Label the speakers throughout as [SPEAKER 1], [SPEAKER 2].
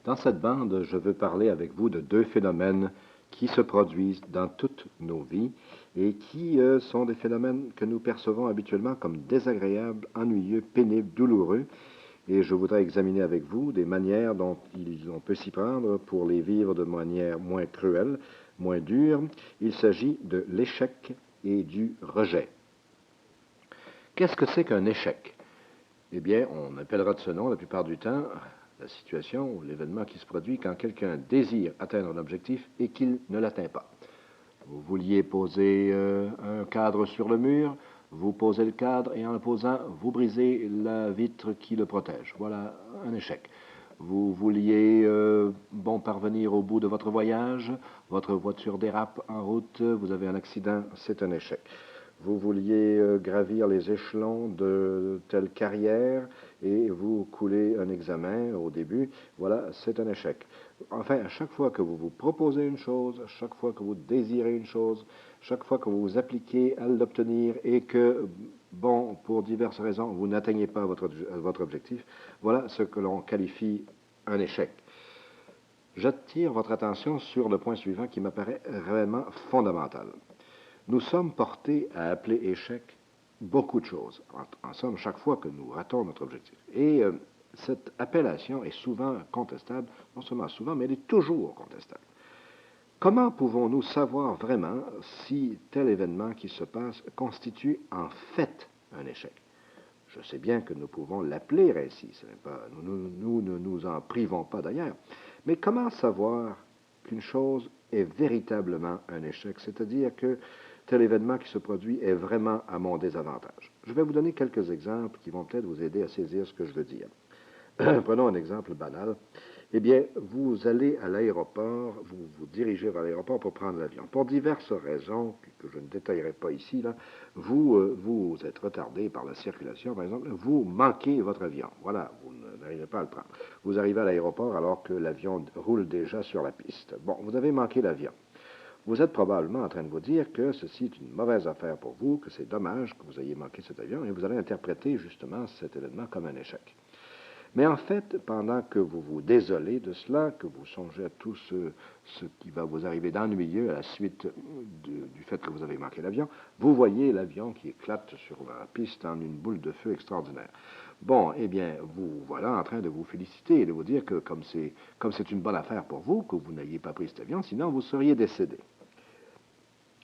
[SPEAKER 1] Dans cette bande, je veux parler avec vous de deux phénomènes qui se produisent dans toutes nos vies et qui sont des phénomènes que nous percevons habituellement comme désagréables, ennuyeux, pénibles, douloureux. Et je voudrais examiner avec vous des manières dont on peut s'y prendre pour les vivre de manière moins cruelle, moins dure. Il s'agit de l'échec et du rejet. Qu'est-ce que c'est qu'un échec? Eh bien, on appellera de ce nom la plupart du temps la situation ou l'événement qui se produit quand quelqu'un désire atteindre un objectif et qu'il ne l'atteint pas. Vous vouliez poser un cadre sur le mur, vous posez le cadre et en le posant, vous brisez la vitre qui le protège. Voilà un échec. Vous vouliez parvenir au bout de votre voyage, votre voiture dérape en route, vous avez un accident, c'est un échec. Vous vouliez gravir les échelons de telle carrière et vous coulez un examen au début, voilà, c'est un échec. Enfin, à chaque fois que vous vous proposez une chose, à chaque fois que vous désirez une chose, chaque fois que vous vous appliquez à l'obtenir et que, bon, pour diverses raisons, vous n'atteignez pas votre objectif, voilà ce que l'on qualifie un échec. J'attire votre attention sur le point suivant qui m'apparaît réellement fondamental. Nous sommes portés à appeler échec beaucoup de choses. En somme, chaque fois que nous ratons notre objectif. Et cette appellation est souvent contestable, non seulement souvent, mais elle est toujours contestable. Comment pouvons-nous savoir vraiment si tel événement qui se passe constitue en fait un échec? Je sais bien que nous pouvons l'appeler ainsi, nous ne nous en privons pas d'ailleurs, mais comment savoir qu'une chose est véritablement un échec, c'est-à-dire que tel événement qui se produit est vraiment à mon désavantage? Je vais vous donner quelques exemples qui vont peut-être vous aider à saisir ce que je veux dire. Prenons un exemple banal. Eh bien, vous allez à l'aéroport, vous vous dirigez vers l'aéroport pour prendre l'avion. Pour diverses raisons que je ne détaillerai pas ici, là, vous êtes retardé par la circulation, par exemple, vous manquez votre avion. Voilà, vous n'arrivez pas à le prendre. Vous arrivez à l'aéroport alors que l'avion roule déjà sur la piste. Bon, vous avez manqué l'avion. Vous êtes probablement en train de vous dire que ceci est une mauvaise affaire pour vous, que c'est dommage que vous ayez manqué cet avion, et vous allez interpréter justement cet événement comme un échec. Mais en fait, pendant que vous vous désolez de cela, que vous songez à tout ce qui va vous arriver d'ennuyeux à la suite du fait que vous avez manqué l'avion, vous voyez l'avion qui éclate sur la piste en une boule de feu extraordinaire. Bon, eh bien, vous voilà en train de vous féliciter et de vous dire que comme c'est une bonne affaire pour vous, que vous n'ayez pas pris cet avion, sinon vous seriez décédé.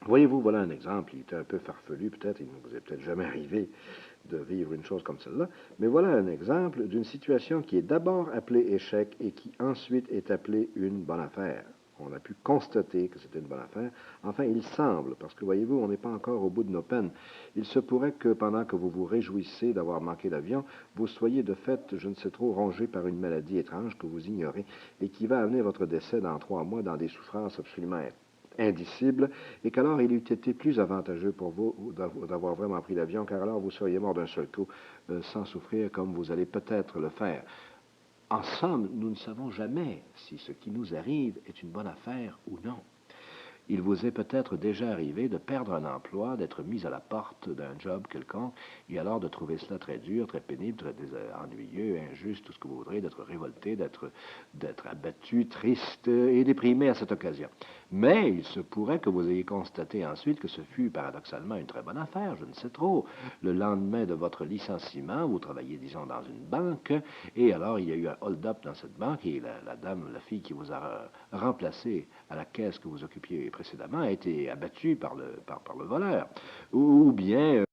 [SPEAKER 1] Voyez-vous, voilà un exemple, il était un peu farfelu peut-être, il ne vous est peut-être jamais arrivé de vivre une chose comme celle-là, mais voilà un exemple d'une situation qui est d'abord appelée échec et qui ensuite est appelée une bonne affaire. On a pu constater que c'était une bonne affaire. Enfin, il semble, parce que voyez-vous, on n'est pas encore au bout de nos peines. Il se pourrait que pendant que vous vous réjouissez d'avoir manqué l'avion, vous soyez de fait, je ne sais trop, rongé par une maladie étrange que vous ignorez et qui va amener votre décès dans 3 mois dans des souffrances absolument indicible, et qu'alors il eût été plus avantageux pour vous d'avoir vraiment pris l'avion, car alors vous seriez mort d'un seul coup, sans souffrir comme vous allez peut-être le faire. En somme, nous ne savons jamais si ce qui nous arrive est une bonne affaire ou non. Il vous est peut-être déjà arrivé de perdre un emploi, d'être mis à la porte d'un job quelconque, et alors de trouver cela très dur, très pénible, très ennuyeux, injuste, tout ce que vous voudrez, d'être révolté, d'être abattu, triste et déprimé à cette occasion. Mais il se pourrait que vous ayez constaté ensuite que ce fut paradoxalement une très bonne affaire, je ne sais trop. Le lendemain de votre licenciement, vous travaillez, disons, dans une banque, et alors il y a eu un hold-up dans cette banque, et la fille qui vous a remplacé à la caisse que vous occupiez précédemment a été abattu par le voleur. Ou bien